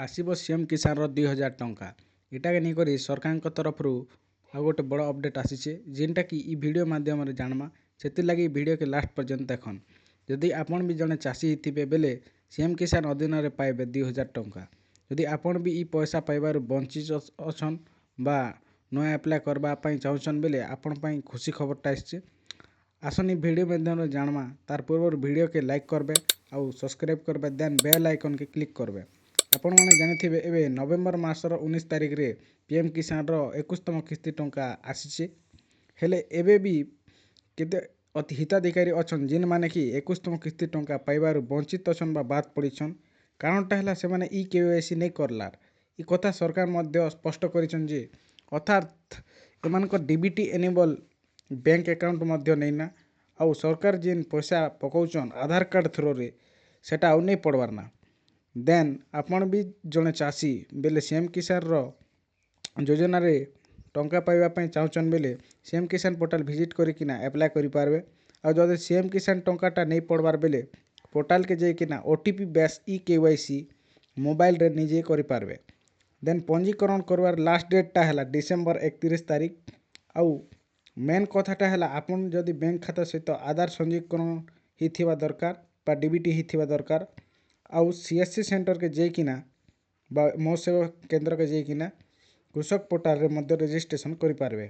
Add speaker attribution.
Speaker 1: ଆସିବ ସିଏମ୍ କିଷାନର 2000 ଟଙ୍କା। ଏଟାକେ ନେଇକରି ସରକାରଙ୍କ ତରଫରୁ ଆଉ ଗୋଟେ ବଡ଼ ଅପଡେଟ୍ ଆସିଛେ, ଯେନ୍ଟାକି ଇ ଭିଡ଼ିଓ ମାଧ୍ୟମରେ ଜାଣମା। ସେଥିର୍ଲାଗି ଭିଡ଼ିଓକେ ଲାଷ୍ଟ ପର୍ଯ୍ୟନ୍ତ ଦେଖନ୍। ଯଦି ଆପଣ ବି ଜଣେ ଚାଷୀ ହେଇଥିବେ ବେଲେ ସିଏମ୍ କିଷାନ ଅଧୀନରେ ପାଇବେ 2000 ଟଙ୍କା। ଯଦି ଆପଣ ବି ଇ ପଇସା ପାଇବାରୁ ବଞ୍ଚିତ ଅଛନ୍ ବା ନୂଆ ଆପ୍ଲାଏ କରିବା ପାଇଁ ଚାହୁଁଛନ୍ ବେଲେ ଆପଣ ପାଇଁ ଖୁସି ଖବରଟା ଆସିଛେ। ଆସନ୍ ଇ ଭିଡ଼ିଓ ମାଧ୍ୟମରେ ଜାଣମା। ତାର ପୂର୍ବରୁ ଭିଡ଼ିଓକେ ଲାଇକ୍ କରବେ ଆଉ ସବସ୍କ୍ରାଇବ୍ କରବେ, ଦେନ୍ ବେଲ୍ ଆଇକନ୍କେ କ୍ଲିକ୍ କରବେ। ଆପଣମାନେ ଜାଣିଥିବେ ଏବେ ନଭେମ୍ବର ମାସର 19 ତାରିଖରେ ପିଏମ୍ କିଷାନର 21ତମ କିସ୍ତି ଟଙ୍କା ଆସିଛେ। ହେଲେ ଏବେ ବି କେତେ ଅତି ହିତାଧିକାରୀ ଅଛନ୍ ଯେନ୍ମାନେ କି 21ତମ କିସ୍ତି ଟଙ୍କା ପାଇବାରୁ ବଞ୍ଚିତ ଅଛନ୍ ବା ବାଦ୍ ପଡ଼ିଛନ୍। କାରଣଟା ହେଲା ସେମାନେ KYC ନେଇ କରଲାର୍। ଇ କଥା ସରକାର ମଧ୍ୟ ସ୍ପଷ୍ଟ କରିଛନ୍ ଯେ ଅର୍ଥାତ୍ ଏମାନଙ୍କ DBT ଏନେବଲ୍ ବ୍ୟାଙ୍କ ଆକାଉଣ୍ଟ ମଧ୍ୟ ନେଇନା। ଆଉ ସରକାର ଯେନ୍ ପଇସା ପକାଉଛନ୍ ଆଧାର କାର୍ଡ଼ ଥ୍ରୋରେ ସେଟା ଆଉ ନେଇ ପଡ଼ବାର୍ ନା। ଦେନ୍ ଆପଣ ବି ଜଣେ ଚାଷୀ ବେଲେ ସିଏମ୍ କିଷାନର ଯୋଜନାରେ ଟଙ୍କା ପାଇବା ପାଇଁ ଚାହୁଁଛନ୍ ବେଲେ ସିଏମ୍ କିଷାନ ପୋର୍ଟାଲ୍ ଭିଜିଟ୍ କରିକିନା ଆପ୍ଲାଏ କରିପାରବେ। ଆଉ ଯଦି ସିଏମ୍ କିଷାନ ଟଙ୍କାଟା ନେଇ ପଡ଼ବାର୍ ବେଲେ ପୋର୍ଟାଲ୍କେ ଯାଇକିନା OTP ବେସ୍ KYC ମୋବାଇଲରେ ନିଜେ କରିପାରବେ। ଦେନ୍ ପଞ୍ଜୀକରଣ କରିବାର ଲାଷ୍ଟ ଡେଟ୍ଟା ହେଲା ଡିସେମ୍ବର 31 ତାରିଖ। ଆଉ ମେନ୍ କଥାଟା ହେଲା ଆପଣ ଯଦି ବ୍ୟାଙ୍କ ଖାତା ସହିତ ଆଧାର ସଂଯୋଗୀକରଣ ହେଇଥିବା ଦରକାର ବା DBT ହେଇଥିବା ଦରକାର। ଆଉ CSC ସେଣ୍ଟରକେ ଯାଇକିନା ବା ମୋ ସେବା କେନ୍ଦ୍ରକେ ଯାଇକିନା କୃଷକ ପୋର୍ଟାଲ୍ରେ ମଧ୍ୟ ରେଜିଷ୍ଟ୍ରେସନ୍ କରିପାରିବେ।